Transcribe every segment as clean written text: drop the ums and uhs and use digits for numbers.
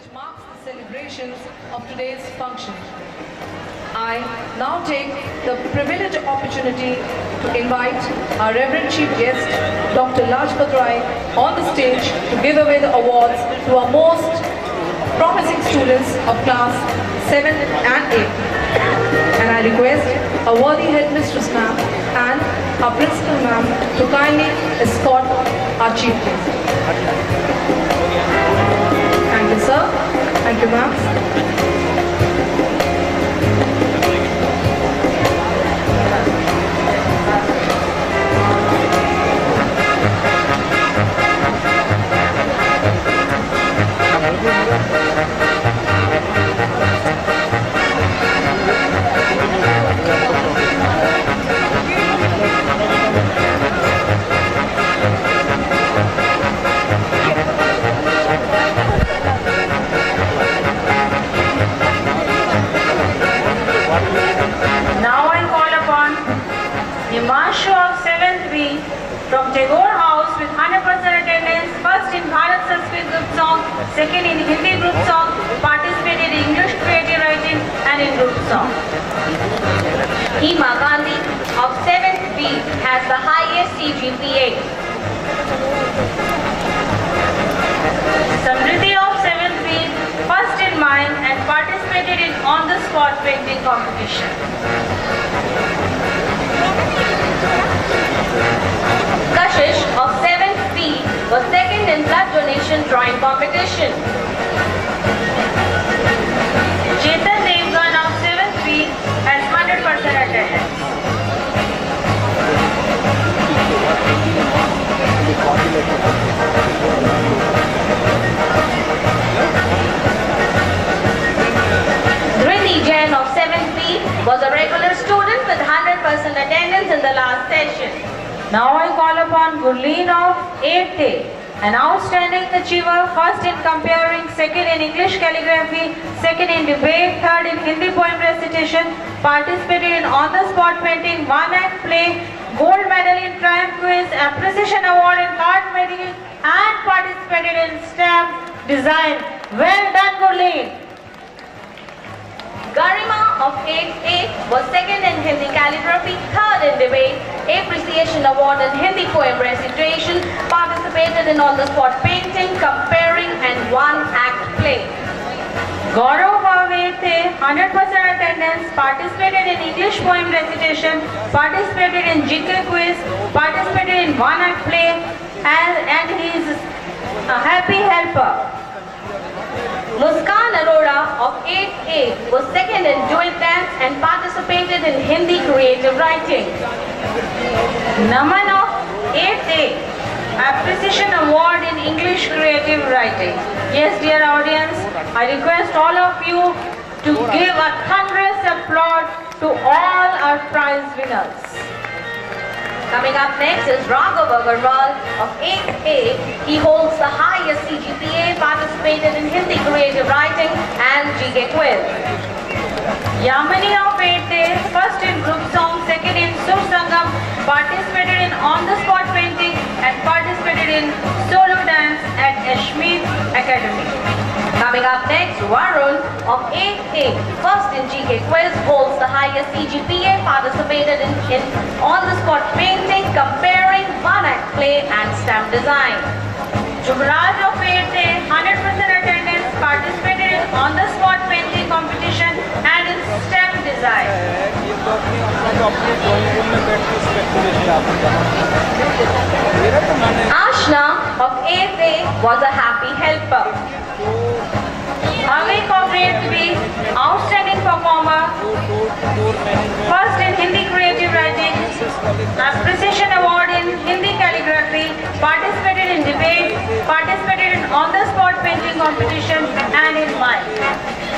which marks the celebrations of today's function. I now take the privileged opportunity to invite our Reverend Chief Guest, Dr. Lajpat Rai, on the stage to give away the awards to our most promising students of class 7 and 8. And I request our worthy headmistress ma'am and our principal ma'am to kindly escort our chief guest. Thank you, sir. Thank you, ma'am. Himanshu of 7th B from Tagore House with 100% attendance, first in Bharat Sanskrit group song, second in Hindi group song, participated in English creative writing and in group song. Hima Gandhi of 7th B has the highest CGPA. Samriddhi of 7th B, first in mind and participated in on-the-spot painting competition. Kashish of 7th B was second in blood donation drawing competition. Chetan Devgan of 7th B has 100% attendance. Dhriti Jain of 7th B was a regular student with 100% attendance in the last session. Now I call upon Gurleen of 8th A, an outstanding achiever, first in comparing, second in English calligraphy, second in debate, third in Hindi poem recitation, participated in on-the-spot painting, one-act play, gold medal in triumph quiz, appreciation award in card making, and participated in stamp design. Well done, Gurleen. Garima of 8th A was second in Hindi calligraphy, third in debate, appreciation award in Hindi poem recitation, participated in on-the-spot painting, comparing and one-act play. Gaurav of 8th A, 100% attendance, participated in English poem recitation, participated in GK quiz, participated in one-act play, and he is a happy helper. Muskan Arora of 8th A was second in duet dance and participated in Hindi creative writing. Naman of 8th A, appreciation award in English creative writing. Yes, dear audience, I request all of you to give a thunderous applause to all our prize winners. Coming up next is Raghav Agarwal of 8th A. He holds the highest CGPA, participated in Hindi creative writing and GK quiz. Yamini of 8th A, first in group song, second in Sur Sangam, participated in on-the-spot painting and participated in solo dance at Ashmead Academy. Coming up next, Varun of 8th A, first in GK quiz, holds the highest CGPA, participated in on-the-spot painting, comparing, one-act play and stamp design. Jubraj of 8th A, 100% attendance, participated in on-the-spot painting competition and in stamp design. Ashna of 8th A was a happy helper. Avik of 8th B, outstanding performer, first in Hindi creative writing, appreciation award in Hindi calligraphy, participated in debate, participated in on-the-spot painting competition and in mime.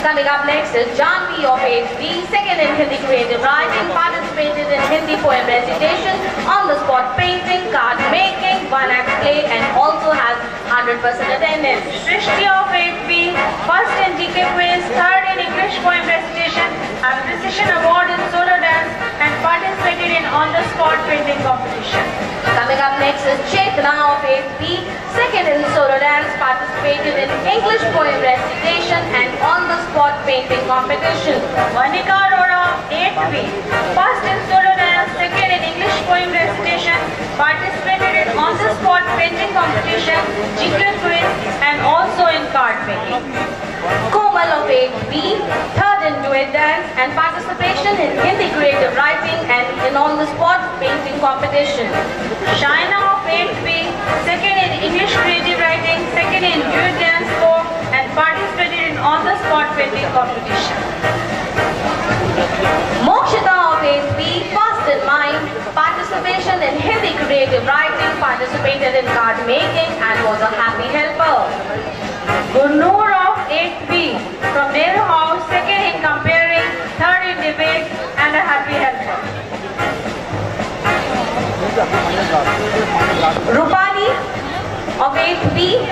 Coming up next is Janvi of 8th B, second in Hindi creative writing, participated in Hindi poem recitation, on-the-spot painting, card making, one-act play and also has 100% attendance. Srishti of 8th B, first in GK quiz, third in English poem recitation, appreciation award in solo dance and participated in on-the-spot painting competition. Coming up next is Chetna of 8B, second in solo dance, participated in English poem recitation and on-the-spot painting competition. Monica Arora, 8B, first in solo dance, second in English poem recitation, participated in on-the-spot painting competition, GK quiz, and also in card making. Komal of 8B, third in duet dance and participation in Hindi creative writing and in on-the-spot painting competition. Shaina of 8B, second in English creative writing, second in duet dance folk, and participated in on-the-spot painting competition. Mokshita of 8B, first in mind, participation in Hindi creative writing, participated in card making and was a happy helper. Gurnur of 8B, from Nehru House, second in comparing, third in debate, and a happy helper. Rupali of 8B,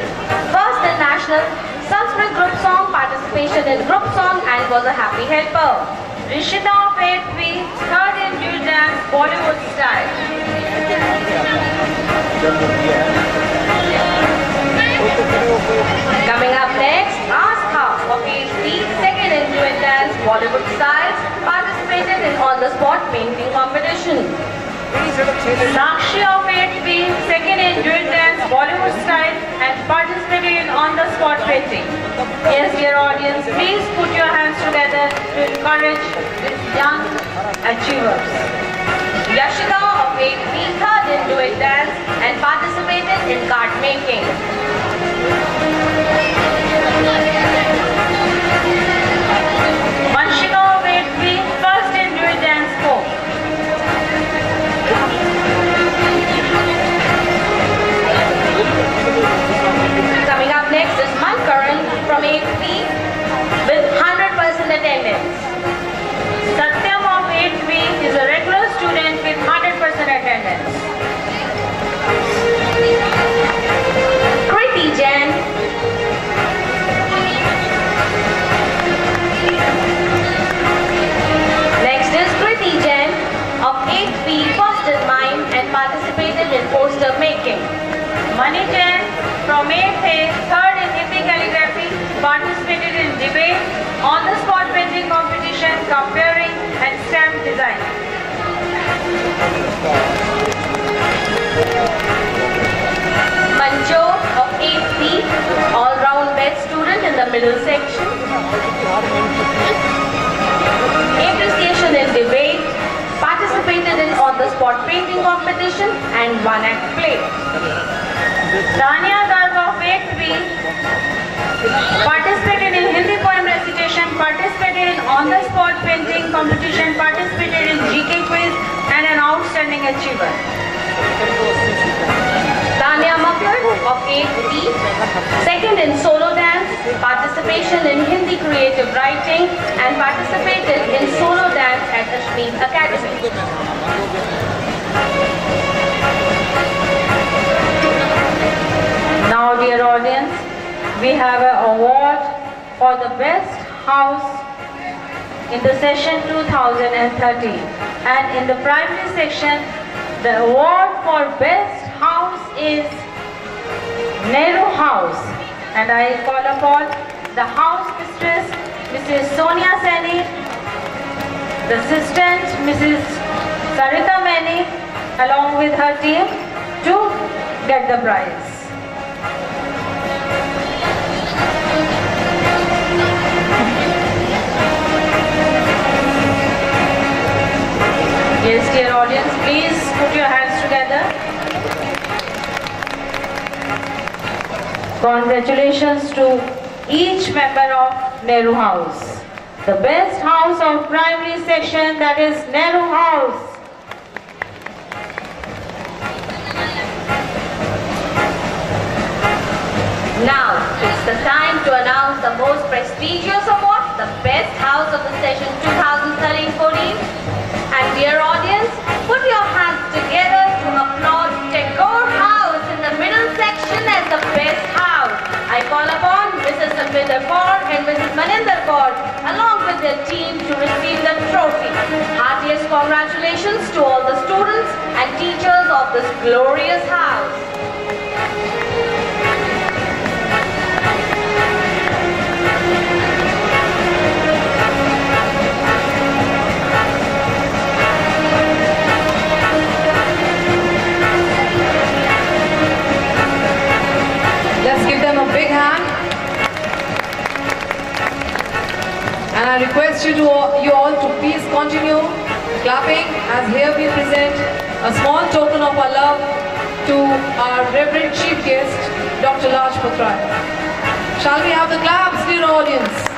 first in national Sanskrit group song, participation in group song and was a happy helper. Rishita of 8B, third in duet dance, Bollywood style. Coming up next, Astha of 8B, second in duet dance, Bollywood styles, participated in on-the-spot painting competition. Sakshi of 8B, second in duet dance, Bollywood style, and participated in on-the-spot painting. Yes, dear audience, please put your hands together to encourage these young achievers. Yashika of 8B, third in duet dance and participated in card making. Vanshika of 8B, first in duet dance folk. Coming up next is Mankaran from 8B with 100% attendance. Satyam of 8B is a regular student with 100% attendance. Kriti Jain Next is Kriti Jain of 8B, first in mind and participated in poster making. Mani Jain from 8A, third in Hindi calligraphy, participated in debate, on-the-spot painting competition, comparing and stamp design. Manjot of 8B, all-round best student in the middle section. Appreciation in debate, participated in on-the-spot painting competition and one-act play. Tanya Garg of 8B, participated in Hindi poem recitation, participated in on-the-spot painting competition, participated in GK quiz and an outstanding achiever. Tanya Makar of 8B, second in solo dance, participation in Hindi creative writing and participated in solo dance at Ashmeet Academy. Now, dear audience, we have an award for the best house in the session 2013, and in the primary section, the award for best house is Nehru House, and I call upon the house mistress, Mrs. Sonia Seni, the assistant, Mrs. Sarita Mani, along with her team, to get the prize. Yes, dear audience, please put your hands together. Congratulations to each member of Nehru House. The best house of primary section, that is Nehru House. Now, it's the time to announce the most prestigious award, the best house of the session 2013-14. And dear audience, put your hands together to applaud Tagore House in the middle section as the best house. I call upon Mrs. Sanvinder Kaur and Mrs. Maninder Kaur along with their team to receive the trophy. Heartiest congratulations to all the students and teachers of this glorious house. Let's give them a big hand. And I request you all to please continue clapping as here we present a small token of our love to our Reverend Chief Guest, Dr. Lajpat Rai. Shall we have the claps, dear audience?